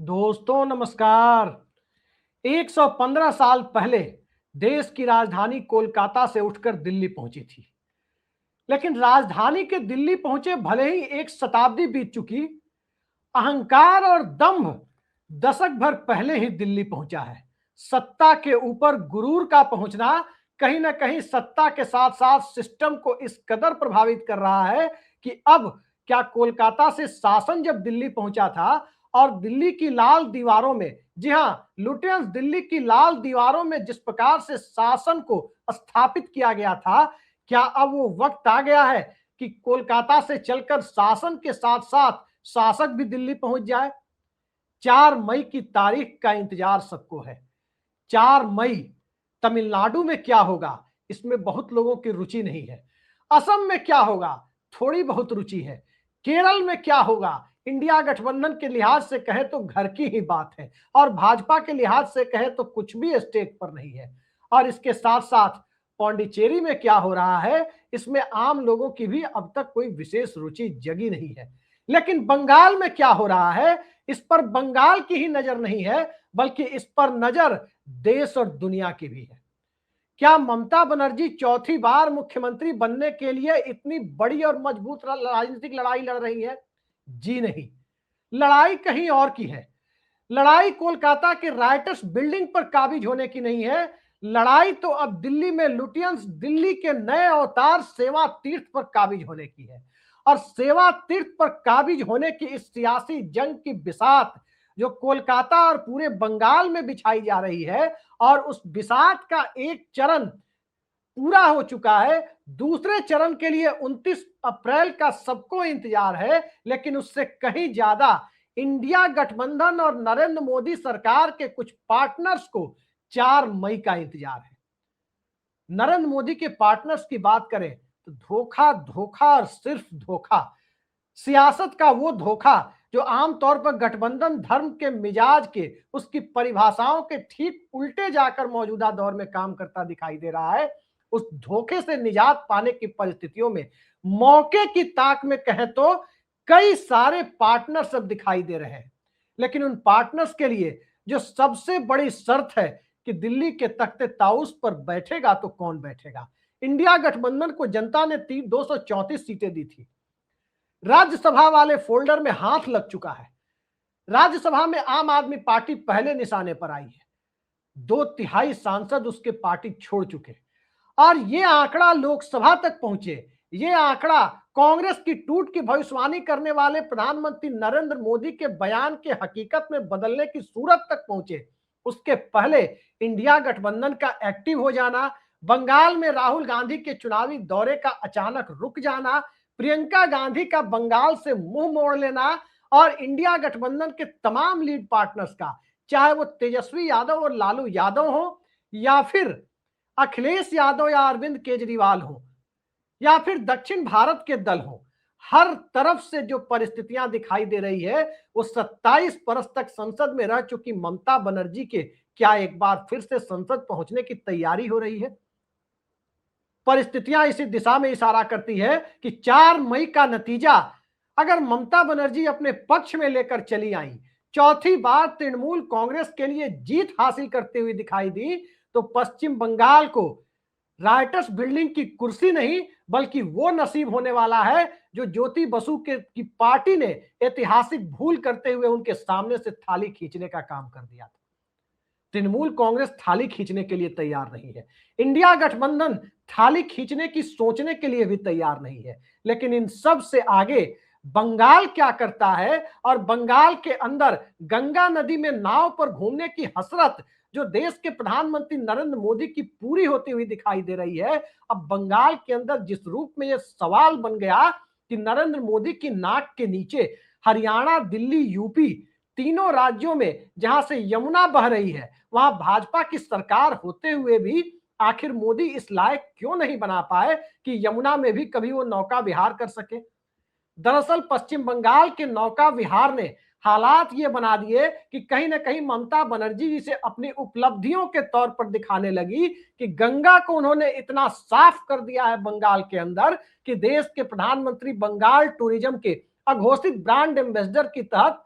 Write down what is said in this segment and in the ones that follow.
दोस्तों नमस्कार। 115 साल पहले देश की राजधानी कोलकाता से उठकर दिल्ली पहुंची थी। लेकिन राजधानी के दिल्ली पहुंचे भले ही एक शताब्दी बीत चुकी, अहंकार और दंभ दशक भर पहले ही दिल्ली पहुंचा है। सत्ता के ऊपर गुरूर का पहुंचना कहीं ना कहीं सत्ता के साथ साथ सिस्टम को इस कदर प्रभावित कर रहा है कि अब क्या कोलकाता से शासन जब दिल्ली पहुंचा था और दिल्ली की लाल दीवारों में, जी हां, लुटियंस दिल्ली की लाल दीवारों में जिस प्रकार से शासन को स्थापित किया गया था, क्या अब वो वक्त आ गया है कि कोलकाता से चलकर शासन के साथ साथ शासक भी दिल्ली पहुंच जाए। 4 मई की तारीख का इंतजार सबको है। 4 मई तमिलनाडु में क्या होगा, इसमें बहुत लोगों की रुचि नहीं है। असम में क्या होगा, थोड़ी बहुत रुचि है। केरल में क्या होगा, इंडिया गठबंधन के लिहाज से कहे तो घर की ही बात है, और भाजपा के लिहाज से कहे तो कुछ भी स्टेज पर नहीं है। और इसके साथ साथ पौंडीचेरी में क्या हो रहा है, इसमें आम लोगों की भी अब तक कोई विशेष रुचि जगी नहीं है। लेकिन बंगाल में क्या हो रहा है, इस पर बंगाल की ही नजर नहीं है, बल्कि इस पर नजर देश और दुनिया की भी है। क्या ममता बनर्जी चौथी बार मुख्यमंत्री बनने के लिए इतनी बड़ी और मजबूत राजनीतिक लड़ाई लड़ रही है? जी नहीं, लड़ाई कहीं और की है। लड़ाई कोलकाता के राइटर्स बिल्डिंग पर काबिज होने की नहीं है। लड़ाई तो अब दिल्ली में लुटियंस दिल्ली के नए अवतार सेवा तीर्थ पर काबिज होने की है। और सेवा तीर्थ पर काबिज होने की इस सियासी जंग की बिसात जो कोलकाता और पूरे बंगाल में बिछाई जा रही है, और उस बिसात का एक चरण पूरा हो चुका है। दूसरे चरण के लिए 29 अप्रैल का सबको इंतजार है, लेकिन उससे कहीं ज्यादा इंडिया गठबंधन और नरेंद्र मोदी सरकार के कुछ पार्टनर्स को 4 मई का इंतजार है। नरेंद्र मोदी के पार्टनर्स की बात करें तो धोखा धोखा और सिर्फ धोखा। सियासत का वो धोखा जो आमतौर पर गठबंधन धर्म के मिजाज के, उसकी परिभाषाओं के ठीक उल्टे जाकर मौजूदा दौर में काम करता दिखाई दे रहा है। उस धोखे से निजात पाने की परिस्थितियों में मौके की ताक में कहें तो कई सारे पार्टनर्स अब दिखाई दे रहे हैं। लेकिन उन पार्टनर्स के लिए जो सबसे बड़ी शर्त है कि दिल्ली के तख्ते ताउस पर बैठेगा तो कौन बैठेगा। इंडिया गठबंधन को जनता ने 234 सीटें दी थी। राज्यसभा वाले फोल्डर में हाथ लग चुका है। राज्यसभा में आम आदमी पार्टी पहले निशाने पर आई है। 2/3 सांसद उसके पार्टी छोड़ चुके, और ये आंकड़ा लोकसभा तक पहुंचे। ये आंकड़ा कांग्रेस की टूट की भविष्यवाणी करने वाले प्रधानमंत्री नरेंद्र मोदी के बयान के हकीकत में बदलने की सूरत तक पहुंचे। उसके पहले इंडिया गठबंधन का एक्टिव हो जाना, बंगाल में राहुल गांधी के चुनावी दौरे का अचानक रुक जाना, प्रियंका गांधी का बंगाल से मुंह मोड़ लेना, और इंडिया गठबंधन के तमाम लीड पार्टनर्स का, चाहे वो तेजस्वी यादव और लालू यादव हो, या फिर अखिलेश यादव या अरविंद केजरीवाल हो, या फिर दक्षिण भारत के दल हो, हर तरफ से जो परिस्थितियां दिखाई दे रही है, वो 27 बरस तक संसद में रह चुकी ममता बनर्जी के क्या एक बार फिर से संसद पहुंचने की तैयारी हो रही है। परिस्थितियां इसी दिशा में इशारा करती है कि 4 मई का नतीजा अगर ममता बनर्जी अपने पक्ष में लेकर चली आई, चौथी बार तृणमूल कांग्रेस के लिए जीत हासिल करते हुए दिखाई दी, तो पश्चिम बंगाल को राइटर्स बिल्डिंग की कुर्सी नहीं बल्कि वो नसीब होने वाला है जो ज्योति बसु की पार्टी ने ऐतिहासिक भूल करते हुए उनके सामने से थाली खींचने का काम कर दिया था। तृणमूल कांग्रेस थाली खींचने के लिए तैयार नहीं है। इंडिया गठबंधन थाली खींचने की सोचने के लिए भी तैयार नहीं है। लेकिन इन सब से आगे बंगाल क्या करता है, और बंगाल के अंदर गंगा नदी में नाव पर घूमने की हसरत जो देश के प्रधानमंत्री नरेंद्र मोदी की पूरी होती हुई दिखाई दे रही है। अब बंगाल के अंदर जिस रूप में यह सवाल बन गया कि नरेंद्र मोदी की नाक के नीचे हरियाणा, दिल्ली, यूपी, तीनों राज्यों में जहां से यमुना बह रही है, वहां भाजपा की सरकार होते हुए भी आखिर मोदी इस लायक क्यों नहीं बना पाए कि यमुना में भी कभी वो नौका विहार कर सके। दरअसल पश्चिम बंगाल के नौका विहार ने हालात ये बना दिए कि कहीं ना कहीं ममता बनर्जी जी से अपनी उपलब्धियों के तौर पर दिखाने लगी कि गंगा को उन्होंने इतना साफ कर दिया है बंगाल के अंदर कि देश के प्रधानमंत्री बंगाल टूरिज्म के अघोषित ब्रांड एम्बेसडर की तहत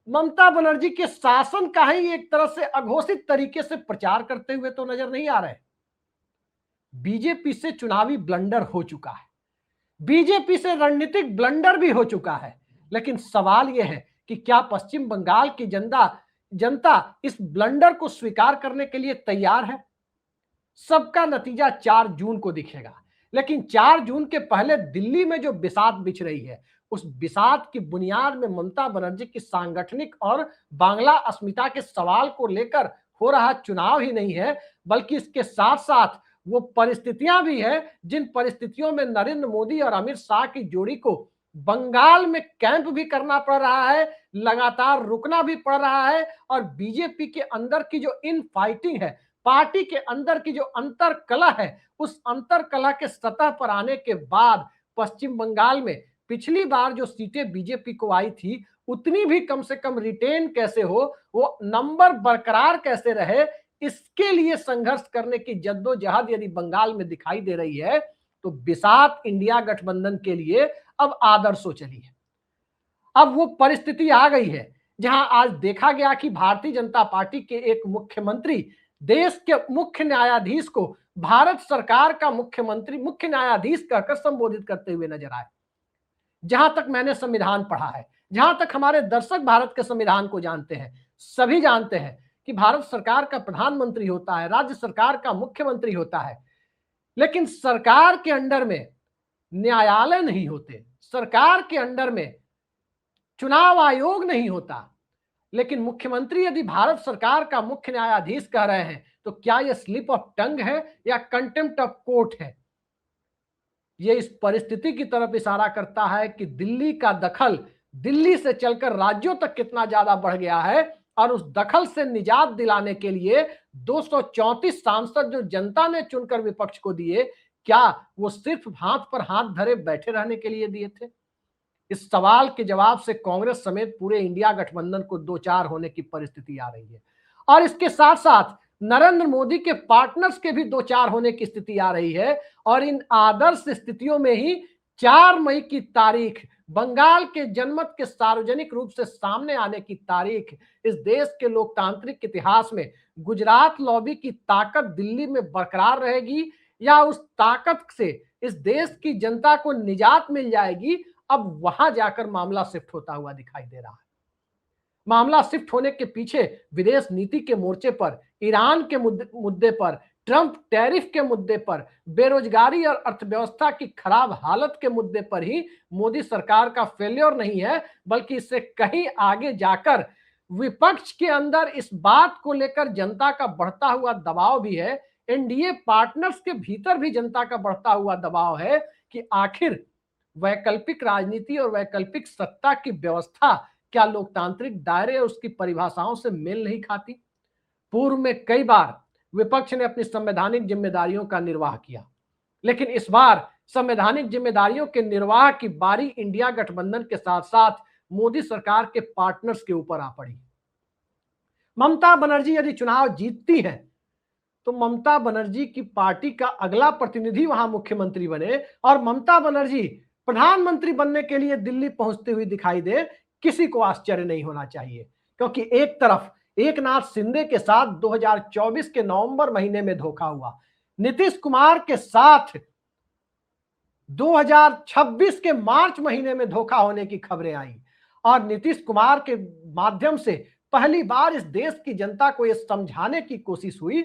ममता बनर्जी के शासन का ही एक तरह से अघोषित तरीके से प्रचार करते हुए तो नजर नहीं आ रहे। बीजेपी से चुनावी ब्लंडर हो चुका है, बीजेपी से रणनीतिक ब्लंडर भी हो चुका है। लेकिन सवाल यह है कि क्या पश्चिम बंगाल की जनता इस ब्लंडर को स्वीकार करने के लिए तैयार है? सबका नतीजा 4 जून को दिखेगा। लेकिन 4 जून के पहले दिल्ली में जो बिसात बिछ रही है, उस बिसात की बुनियाद में ममता बनर्जी की सांगठनिक और बांग्ला अस्मिता के सवाल को लेकर हो रहा चुनाव ही नहीं है, बल्कि इसके साथ साथ वो परिस्थितियां भी है जिन परिस्थितियों में नरेंद्र मोदी और अमित शाह की जोड़ी को बंगाल में कैंप भी करना पड़ रहा है, लगातार रुकना भी पड़ रहा है। और बीजेपी के अंदर की जो इन फाइटिंग है, पार्टी के अंदर की जो अंतर कलह है, उस अंतर कलह के सतह पर आने के बाद पश्चिम बंगाल में पिछली बार जो सीटें बीजेपी को आई थी, उतनी भी कम से कम रिटेन कैसे हो, वो नंबर बरकरार कैसे रहे, इसके लिए संघर्ष करने की जद्दोजहद यदि बंगाल में दिखाई दे रही है, तो बिसात इंडिया गठबंधन के लिए अब आदर्श हो चली है। अब वो परिस्थिति आ गई है जहां आज देखा गया कि भारतीय जनता पार्टी के एक मुख्यमंत्री देश के मुख्य न्यायाधीश को भारत सरकार का मुख्य न्यायाधीश कहकर संबोधित करते हुए नजर आए। जहां तक मैंने संविधान पढ़ा है, जहां तक हमारे दर्शक भारत के संविधान को जानते हैं, सभी जानते हैं कि भारत सरकार का प्रधानमंत्री होता है, राज्य सरकार का मुख्यमंत्री होता है, लेकिन सरकार के अंडर में न्यायालय नहीं होते, सरकार के अंडर में चुनाव आयोग नहीं होता। लेकिन मुख्यमंत्री यदि भारत सरकार का मुख्य न्यायाधीश कह रहे हैं, तो क्या यह स्लिप ऑफ टंग है या कंटेम्प्ट ऑफ कोर्ट है? यह इस परिस्थिति की तरफ इशारा करता है कि दिल्ली का दखल दिल्ली से चलकर राज्यों तक कितना ज्यादा बढ़ गया है, और उस दखल से निजात दिलाने के लिए 234 सांसद जो जनता ने चुनकर विपक्ष को दिए, क्या वो सिर्फ हाथ पर हाथ धरे बैठे रहने के लिए दिए थे? इस सवाल के जवाब से कांग्रेस समेत पूरे इंडिया गठबंधन को दो चार होने की परिस्थिति आ रही है। और इसके साथ साथ नरेंद्र मोदी के पार्टनर्स के भी दो चार होने की स्थिति आ रही है। और इन आदर्श स्थितियों में ही 4 मई की तारीख, बंगाल के जनमत के सार्वजनिक रूप से सामने आने की तारीख, इस देश के लोकतांत्रिक इतिहास में गुजरात लॉबी की ताकत दिल्ली में बरकरार रहेगी या उस ताकत से इस देश की जनता को निजात मिल जाएगी, अब वहां जाकर मामला शिफ्ट होता हुआ दिखाई दे रहा है। मामला शिफ्ट होने के पीछे विदेश नीति के मोर्चे पर, ईरान के मुद्दे पर, ट्रंप टैरिफ के मुद्दे पर, बेरोजगारी और अर्थव्यवस्था की खराब हालत के मुद्दे पर ही मोदी सरकार का फेल्योर नहीं है, बल्कि इससे कहीं आगे जाकर विपक्ष के अंदर इस बात को लेकर जनता का बढ़ता हुआ दबाव भी है। एनडीए पार्टनर्स के भीतर भी जनता का बढ़ता हुआ दबाव है कि आखिर वैकल्पिक राजनीति और वैकल्पिक सत्ता की व्यवस्था क्या लोकतांत्रिक दायरे और उसकी परिभाषाओं से मेल नहीं खाती? पूर्व में कई बार विपक्ष ने अपनी संवैधानिक जिम्मेदारियों का निर्वाह किया, लेकिन इस बार संवैधानिक जिम्मेदारियों के निर्वाह की बारी इंडिया गठबंधन के साथ साथ मोदी सरकार के पार्टनर्स के ऊपर आ पड़ी। ममता बनर्जी यदि चुनाव जीतती है, तो ममता बनर्जी की पार्टी का अगला प्रतिनिधि वहां मुख्यमंत्री बने और ममता बनर्जी प्रधानमंत्री बनने के लिए दिल्ली पहुंचते हुए दिखाई दे, किसी को आश्चर्य नहीं होना चाहिए। क्योंकि एक तरफ एकनाथ शिंदे के साथ 2024 के नवंबर महीने में धोखा हुआ, नीतीश कुमार के साथ 2026 के मार्च महीने में धोखा होने की खबरें आई, और नीतीश कुमार के माध्यम से पहली बार इस देश की जनता को यह समझाने की कोशिश हुई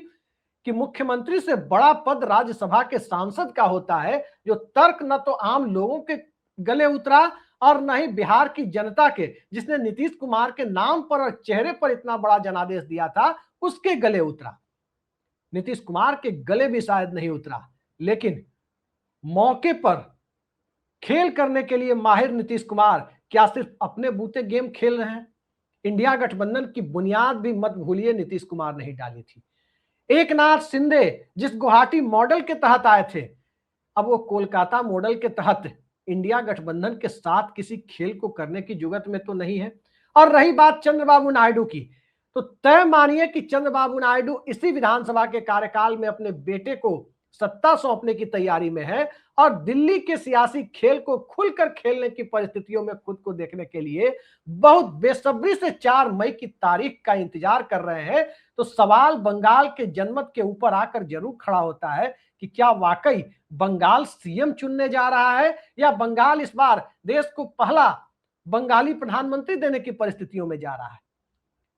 कि मुख्यमंत्री से बड़ा पद राज्यसभा के सांसद का होता है। जो तर्क न तो आम लोगों के गले उतरा और न ही बिहार की जनता के, जिसने नीतीश कुमार के नाम पर और चेहरे पर इतना बड़ा जनादेश दिया था, उसके गले उतरा। नीतीश कुमार के गले भी शायद नहीं उतरा, लेकिन मौके पर खेल करने के लिए माहिर नीतीश कुमार क्या सिर्फ अपने बूते गेम खेल रहे हैं? इंडिया गठबंधन की बुनियाद भी मत भूलिए नीतीश कुमार ने ही डाली थी। एकनाथ शिंदे जिस गुवाहाटी मॉडल के तहत आए थे, अब वो कोलकाता मॉडल के तहत इंडिया गठबंधन के साथ किसी खेल को करने की जुगत में तो नहीं है। और रही बात चंद्रबाबू नायडू की, तो तय मानिए कि चंद्रबाबू नायडू इसी विधानसभा के कार्यकाल में अपने बेटे को सत्ता सौंपने की तैयारी में है और दिल्ली के सियासी खेल को खुलकर खेलने की परिस्थितियों में खुद को देखने के लिए बहुत बेसब्री से 4 मई की तारीख का इंतजार कर रहे हैं, तो सवाल बंगाल के जनमत के ऊपर आकर जरूर खड़ा होता है कि क्या वाकई बंगाल सीएम चुनने जा रहा है या बंगाल इस बार देश को पहला बंगाली प्रधानमंत्री देने की परिस्थितियों में जा रहा है।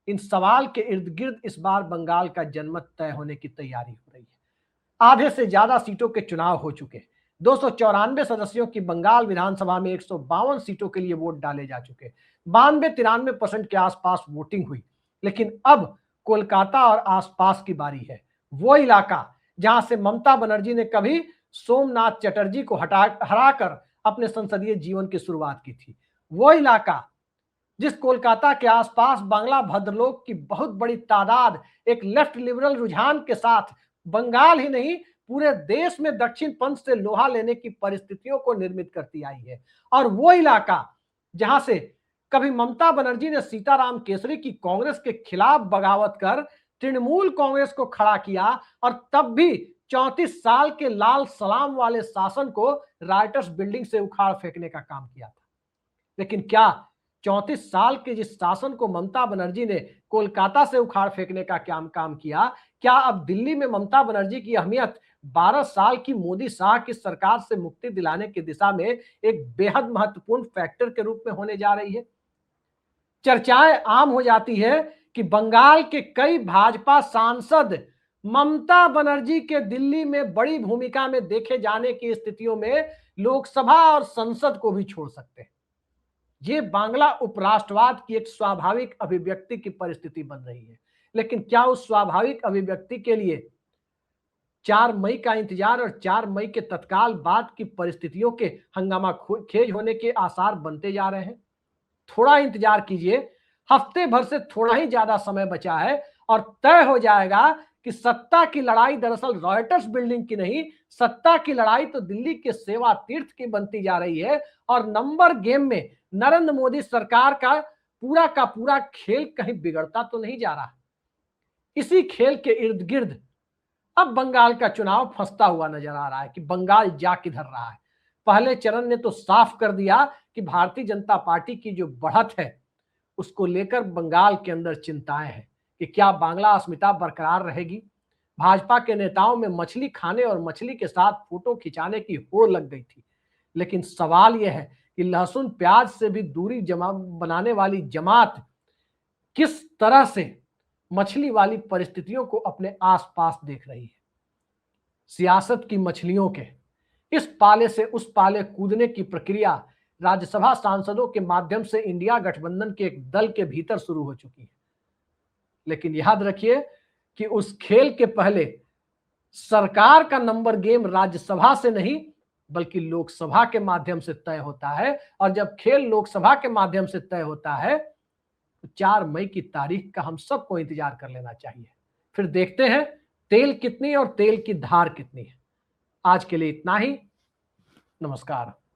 इन सवाल के इर्द गिर्द इस बार बंगाल का जनमत तय होने की तैयारी हो रही है। आधे से ज्यादा सीटों के चुनाव हो चुके, 294 सदस्यों की बंगाल विधानसभा में 152 सीटों के लिए वोट डाले जा चुके, 92-93% के आसपास वोटिंग हुई। लेकिन अब कोलकाता और आसपास की बारी है, वो इलाका जहां से ममता बनर्जी ने कभी सोमनाथ चटर्जी को हराकर अपने संसदीय जीवन की शुरुआत की थी, वो इलाका जिस कोलकाता के आसपास बांग्ला भद्रलोक की बहुत बड़ी तादाद एक लेफ्ट लिबरल रुझान के साथ बंगाल ही नहीं पूरे देश में दक्षिण पंथ से लोहा लेने की परिस्थितियों को निर्मित करती आई है, और वो इलाका जहां से कभी ममता बनर्जी ने सीताराम केसरी की कांग्रेस के खिलाफ बगावत कर तृणमूल कांग्रेस को खड़ा किया और तब भी 34 साल के लाल सलाम वाले शासन को राइटर्स बिल्डिंग से उखाड़ फेंकने का काम किया था। लेकिन क्या 34 साल के जिस शासन को ममता बनर्जी ने कोलकाता से उखाड़ फेंकने का काम किया, क्या अब दिल्ली में ममता बनर्जी की अहमियत 12 साल की मोदी शाह की सरकार से मुक्ति दिलाने की दिशा में एक बेहद महत्वपूर्ण फैक्टर के रूप में होने जा रही है? चर्चाएं आम हो जाती है कि बंगाल के कई भाजपा सांसद ममता बनर्जी के दिल्ली में बड़ी भूमिका में देखे जाने की स्थितियों में लोकसभा और संसद को भी छोड़ सकते हैं। ये बांग्ला उपराष्ट्रवाद की एक स्वाभाविक अभिव्यक्ति की परिस्थिति बन रही है। लेकिन क्या उस स्वाभाविक अभिव्यक्ति के लिए 4 मई का इंतजार और 4 मई के तत्काल बाद की परिस्थितियों के हंगामा खेज होने के आसार बनते जा रहे हैं? थोड़ा इंतजार कीजिए, हफ्ते भर से थोड़ा ही ज्यादा समय बचा है और तय हो जाएगा कि सत्ता की लड़ाई दरअसल रॉयटर्स बिल्डिंग की नहीं, सत्ता की लड़ाई तो दिल्ली के सेवा तीर्थ की बनती जा रही है और नंबर गेम में नरेंद्र मोदी सरकार का पूरा खेल कहीं बिगड़ता तो नहीं जा रहा। इसी खेल के इर्द गिर्द अब बंगाल का चुनाव फंसता हुआ नजर आ रहा है कि बंगाल जा किधर रहा है। पहले चरण ने तो साफ कर दिया कि भारतीय जनता पार्टी की जो बढ़त है उसको लेकर बंगाल के अंदर चिंताएं हैं कि क्या बांग्ला अस्मिता बरकरार रहेगी। भाजपा के नेताओं में मछली खाने और मछली के साथ फोटो खिंचाने की होड़ लग गई थी। लेकिन सवाल यह है कि लहसुन प्याज से भी दूरी बनाने वाली जमात किस तरह से मछली वाली परिस्थितियों को अपने आसपास देख रही है। सियासत की मछलियों के इस पाले से उस पाले कूदने की प्रक्रिया राज्यसभा सांसदों के माध्यम से इंडिया गठबंधन के एक दल के भीतर शुरू हो चुकी है। लेकिन याद रखिए कि उस खेल के पहले सरकार का नंबर गेम राज्यसभा से नहीं बल्कि लोकसभा के माध्यम से तय होता है, और जब खेल लोकसभा के माध्यम से तय होता है तो 4 मई की तारीख का हम सबको इंतजार कर लेना चाहिए। फिर देखते हैं तेल कितनी और तेल की धार कितनी है। आज के लिए इतना ही। नमस्कार।